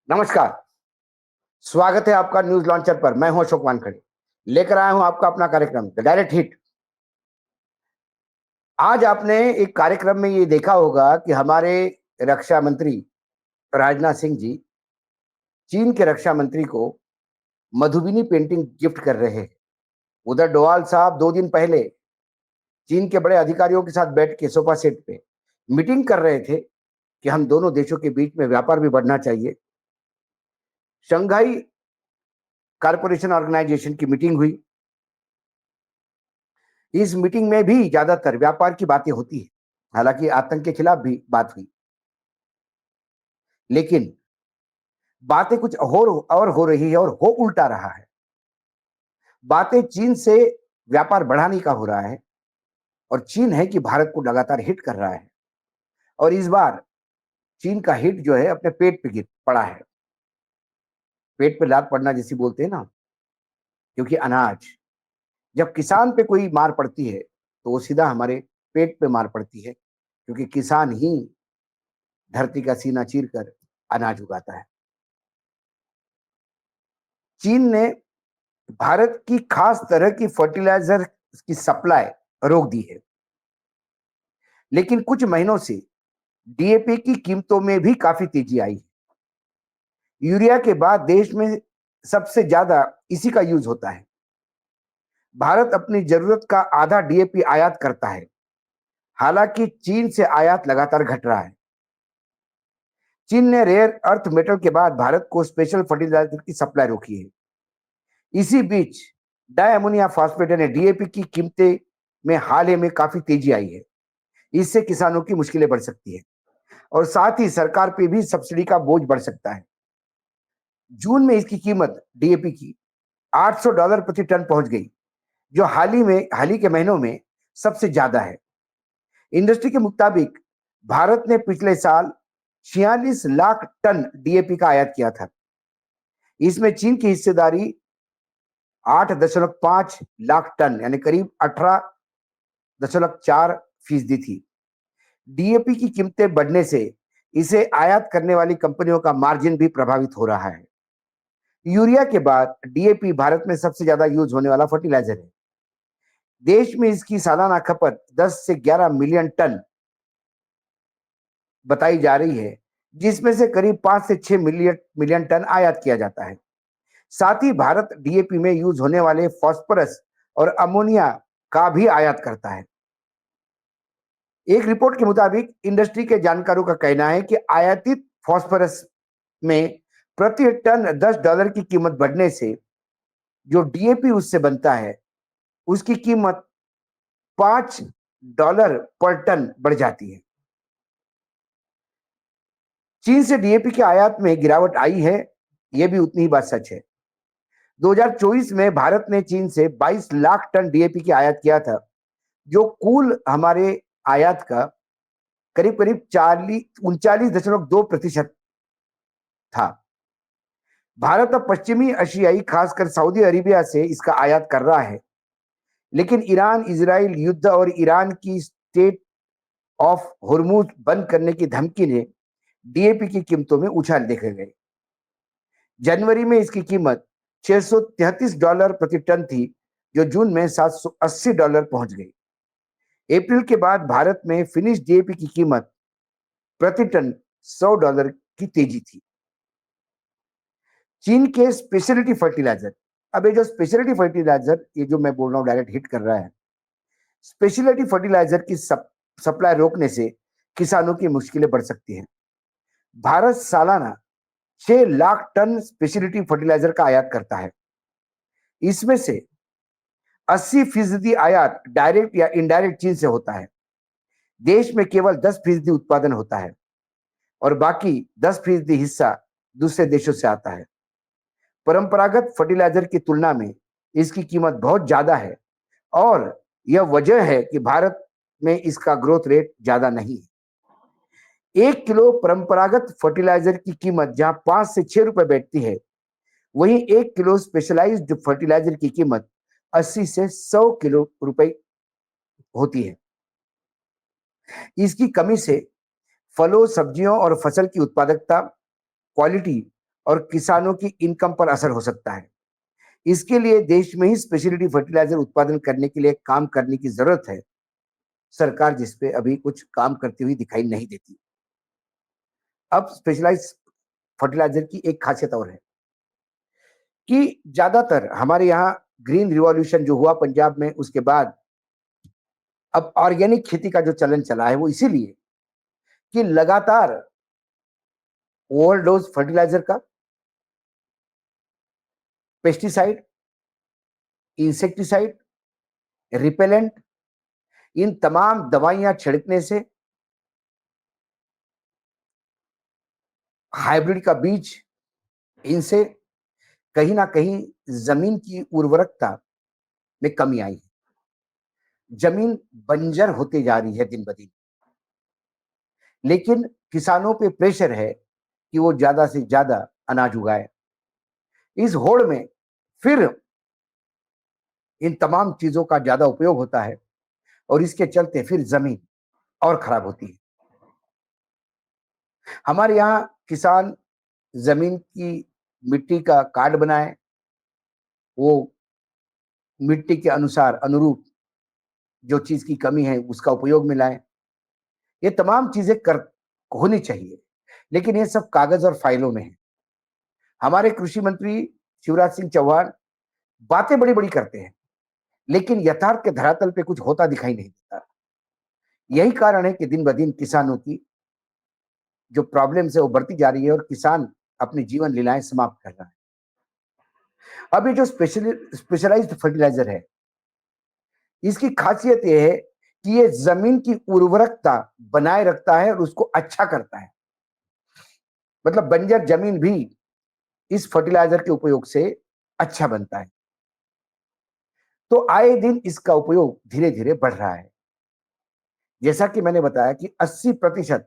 नमस्कार। स्वागत है आपका न्यूज लॉन्चर पर। मैं हूं अशोक वानखड़े। लेकर आया हूं आपका अपना कार्यक्रम द डायरेक्ट हिट। आज आपने एक कार्यक्रम में ये देखा होगा कि हमारे रक्षा मंत्री राजनाथ सिंह जी चीन के रक्षा मंत्री को मधुबनी पेंटिंग गिफ्ट कर रहे हैं। उधर डोवाल साहब 2 दिन पहले चीन के बड़े अधिकारियों के साथ बैठ के सोफा सेट पे मीटिंग कर रहे थे कि हम दोनों देशों के बीच में व्यापार भी बढ़ना चाहिए। शंघाई कारपोरेशन ऑर्गेनाइजेशन की मीटिंग हुई। इस मीटिंग में भी ज्यादातर व्यापार की बातें होती है। हालांकि आतंक के खिलाफ भी बात हुई, लेकिन बातें कुछ और हो रही है और हो उल्टा रहा है। बातें चीन से व्यापार बढ़ाने का हो रहा है और चीन है कि भारत को लगातार हिट कर रहा है। और इस बार चीन का हिट जो है अपने पेट पे गिर पड़ा है। पेट पे लात पड़ना जैसी बोलते हैं ना, क्योंकि अनाज जब किसान पे कोई मार पड़ती है तो वो सीधा हमारे पेट पे मार पड़ती है, क्योंकि किसान ही धरती का सीना चीर कर अनाज उगाता है। चीन ने भारत की खास तरह की फर्टिलाइजर की सप्लाई रोक दी है, लेकिन कुछ महीनों से डीएपी की कीमतों में भी काफी तेजी आई है। यूरिया के बाद देश में सबसे ज्यादा इसी का यूज होता है। भारत अपनी जरूरत का आधा डीएपी आयात करता है। हालांकि चीन से आयात लगातार घट रहा है। चीन ने रेयर अर्थ मेटल के बाद भारत को स्पेशल फर्टिलाइजर की सप्लाई रोकी है। इसी बीच डाई अमोनिया फॉस्फेट यानी डीएपी की कीमतें में हाल ही में काफी तेजी आई है। इससे किसानों की मुश्किलें बढ़ सकती है और साथ ही सरकार पे भी सब्सिडी का बोझ बढ़ सकता है। जून में इसकी कीमत डीएपी की $800 प्रति टन पहुंच गई, जो हाल ही के महीनों में सबसे ज्यादा है। इंडस्ट्री के मुताबिक भारत ने पिछले साल 46 लाख टन डीएपी का आयात किया था। इसमें चीन की हिस्सेदारी 8.5 लाख टन यानी करीब 18.4% थी। डीएपी की कीमतें बढ़ने से इसे आयात करने वाली कंपनियों का मार्जिन भी प्रभावित हो रहा है। यूरिया के बाद डीएपी भारत में सबसे ज्यादा यूज होने वाला फर्टिलाइजर है। देश में इसकी सालाना खपत 10 से 11 मिलियन टन बताई जा रही है, जिसमें से करीब 5 से 6 मिलियन टन आयात किया जाता है। साथ ही भारत डीएपी में यूज होने वाले फास्फोरस और अमोनिया का भी आयात करता है। एक रिपोर्ट के मुताबिक इंडस्ट्री के जानकारों का कहना है कि आयातित फास्फोरस में प्रति टन $10 की कीमत बढ़ने से जो डीएपी उससे बनता है उसकी कीमत $5 पर टन बढ़ जाती है। चीन से डीएपी के आयात में गिरावट आई है, यह भी उतनी ही बात सच है। 2024 में भारत ने चीन से 22 लाख टन डीएपी की आयात किया था, जो कुल हमारे आयात का करीब करीब 39.2% था। भारत अब पश्चिमी एशियाई खासकर सऊदी अरेबिया से इसका आयात कर रहा है, लेकिन ईरान इजराइल युद्ध और ईरान की स्टेट ऑफ हुर्मुज बंद करने की धमकी ने डीएपी की कीमतों में उछाल देखे गए। जनवरी में इसकी कीमत $633 प्रति टन थी, जो जून में $780 पहुंच गई। अप्रैल के बाद भारत में फिनिश डीएपी की कीमत प्रति टन $100 की तेजी थी। चीन के स्पेशलिटी फर्टिलाइजर, अब ये जो स्पेशलिटी फर्टिलाइजर, ये जो मैं बोल रहा हूँ डायरेक्ट हिट कर रहा है। स्पेशलिटी फर्टिलाइजर की सप्लाई रोकने से किसानों की मुश्किलें बढ़ सकती हैं। भारत सालाना 6 लाख टन स्पेशलिटी फर्टिलाइजर का आयात करता है। इसमें से 80% आयात डायरेक्ट या इनडायरेक्ट चीन से होता है। देश में केवल 10% उत्पादन होता है और बाकी 10% हिस्सा दूसरे देशों से आता है। परंपरागत फर्टिलाइजर की तुलना में इसकी कीमत बहुत ज्यादा है और यह वजह है कि भारत में इसका ग्रोथ रेट ज्यादा नहीं है। 1 किलो परंपरागत फर्टिलाइजर की कीमत जहां 5 से 6 रुपए बैठती है, वहीं 1 किलो स्पेशलाइज्ड फर्टिलाइजर की कीमत 80 से 100 किलो रुपए होती है। इसकी कमी से फलों, सब्जियों और फसल की उत्पादकता, क्वालिटी और किसानों की इनकम पर असर हो सकता है। इसके लिए देश में ही स्पेशलिटी फर्टिलाइजर उत्पादन करने के लिए काम करने की जरूरत है। सरकार जिस पे अभी कुछ काम करती हुई दिखाई नहीं देती। अब स्पेशलाइज्ड फर्टिलाइजर की एक खासियत और है कि ज्यादातर हमारे यहाँ ग्रीन रिवॉल्यूशन जो हुआ पंजाब में, उसके बाद अब ऑर्गेनिक खेती का जो चलन चला है वो इसीलिए कि लगातार ओवरडोज फर्टिलाइजर का, पेस्टिसाइड, इंसेक्टिसाइड, रिपेलेंट, इन तमाम दवाइयां छिड़कने से, हाइब्रिड का बीज, इनसे कहीं ना कहीं जमीन की उर्वरकता में कमी आई है। जमीन बंजर होती जा रही है दिन ब दिन। लेकिन किसानों पे प्रेशर है कि वो ज्यादा से ज्यादा अनाज उगाए। इस होड़ में फिर इन तमाम चीजों का ज्यादा उपयोग होता है और इसके चलते फिर जमीन और खराब होती है। हमारे यहाँ किसान जमीन की मिट्टी का कार्ड बनाए, वो मिट्टी के अनुसार अनुरूप जो चीज की कमी है उसका उपयोग में लाए। ये तमाम चीजें कर होनी चाहिए, लेकिन ये सब कागज और फाइलों में है। हमारे कृषि मंत्री शिवराज सिंह चौहान बातें बड़ी बड़ी करते हैं, लेकिन यथार्थ के धरातल पे कुछ होता दिखाई नहीं देता। यही कारण है कि दिन ब दिन किसानों की जो प्रॉब्लम्स है वो बढ़ती जा रही है और किसान अपनी जीवन लीलाएं समाप्त कर रहा है। अब ये जो स्पेशलाइज्ड फर्टिलाइजर है, इसकी खासियत यह है कि ये जमीन की उर्वरकता बनाए रखता है और उसको अच्छा करता है। मतलब बंजर जमीन भी इस फर्टिलाइजर के उपयोग से अच्छा बनता है। तो आए दिन इसका उपयोग धीरे धीरे बढ़ रहा है। जैसा कि मैंने बताया कि 80%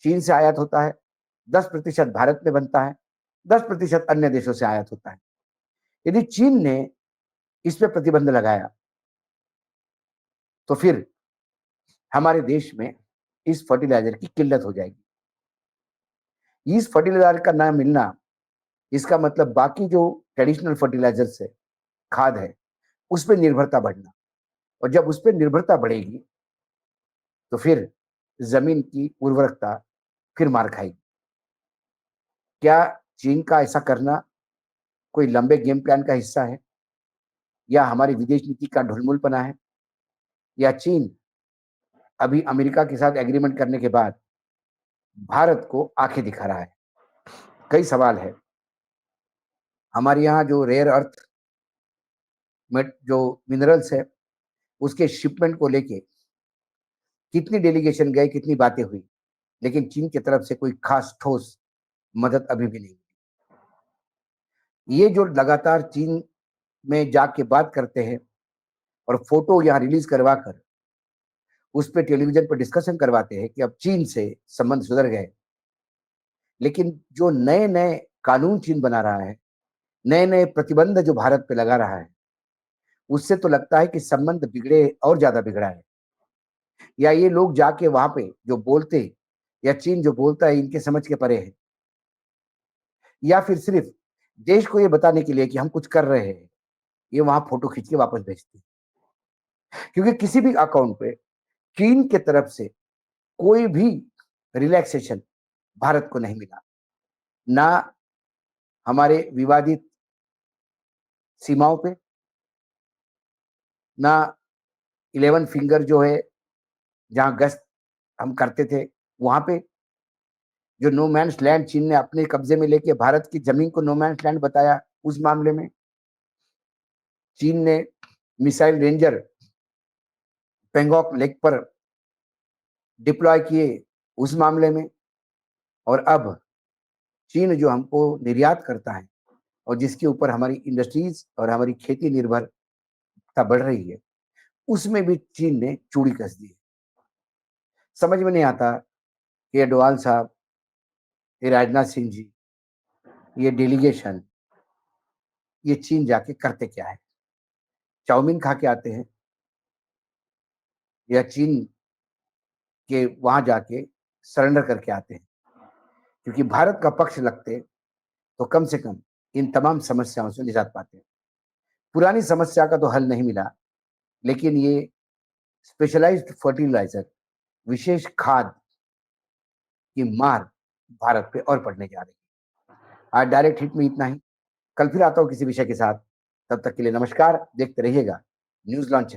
चीन से आयात होता है, 10% भारत में बनता है, 10% अन्य देशों से आयात होता है। यदि चीन ने इस पे प्रतिबंध लगाया तो फिर हमारे देश में इस फर्टिलाइजर की किल्लत हो जाएगी। इस फर्टिलाइजर का ना मिलना, इसका मतलब बाकी जो ट्रेडिशनल फर्टिलाइजर्स है, खाद है, उस पर निर्भरता बढ़ना। और जब उस पर निर्भरता बढ़ेगी तो फिर जमीन की उर्वरकता फिर मार खाएगी। क्या चीन का ऐसा करना कोई लंबे गेम प्लान का हिस्सा है, या हमारी विदेश नीति का ढुलमुलपना है, या चीन अभी अमेरिका के साथ एग्रीमेंट करने के बाद भारत को आंखें दिखा रहा है? कई सवाल है। हमारे यहाँ जो रेयर अर्थ में जो मिनरल्स है, उसके शिपमेंट को लेके कितनी डेलीगेशन गए, कितनी बातें हुई, लेकिन चीन की तरफ से कोई खास ठोस मदद अभी भी नहीं। ये जो लगातार चीन में जाके बात करते हैं और फोटो यहाँ रिलीज करवा कर उस पर टेलीविजन पर डिस्कशन करवाते हैं कि अब चीन से संबंध सुधर गए, लेकिन जो नए नए कानून चीन बना रहा है, नए नए प्रतिबंध जो भारत पे लगा रहा है, उससे तो लगता है कि संबंध बिगड़े और ज्यादा बिगड़ा है। या ये लोग जाके वहां पे जो बोलते, या चीन जो बोलता है इनके समझ के परे है, या फिर सिर्फ देश को ये बताने के लिए कि हम कुछ कर रहे हैं, ये वहां फोटो खींच के वापस भेजते हैं। क्योंकि किसी भी अकाउंट पे चीन के तरफ से कोई भी रिलैक्सेशन भारत को नहीं मिला। ना हमारे विवादित सीमाओं पे, ना 11 फिंगर जो है जहां गश्त हम करते थे वहां पे, जो नो मैन्स लैंड चीन ने अपने कब्जे में लेके भारत की जमीन को नो मैन्स लैंड बताया, उस मामले में चीन ने मिसाइल रेंजर पेंगोक लेक पर डिप्लॉय किए, उस मामले में। और अब चीन जो हमको निर्यात करता है और जिसके ऊपर हमारी इंडस्ट्रीज और हमारी खेती निर्भरता बढ़ रही है, उसमें भी चीन ने चूड़ी कस दी है। समझ में नहीं आता कि ये डोवाल साहब, ये राजनाथ सिंह जी, ये डेलीगेशन, ये चीन जाके करते क्या है? चाउमीन खा के आते हैं, या चीन के वहां जाके सरेंडर करके आते हैं? क्योंकि भारत का पक्ष लगते तो कम से कम इन तमाम समस्याओं से निजात पाते हैं। पुरानी समस्या का तो हल नहीं मिला, लेकिन ये स्पेशलाइज्ड फर्टिलाइज़र, विशेष खाद की मार भारत पे और पड़ने जा रही है। आज डायरेक्ट हिट में इतना ही। कल फिर आता हूँ किसी विषय के साथ। तब तक के लिए नमस्कार। देखते रहिएगा न्यूज़ लॉन्चर।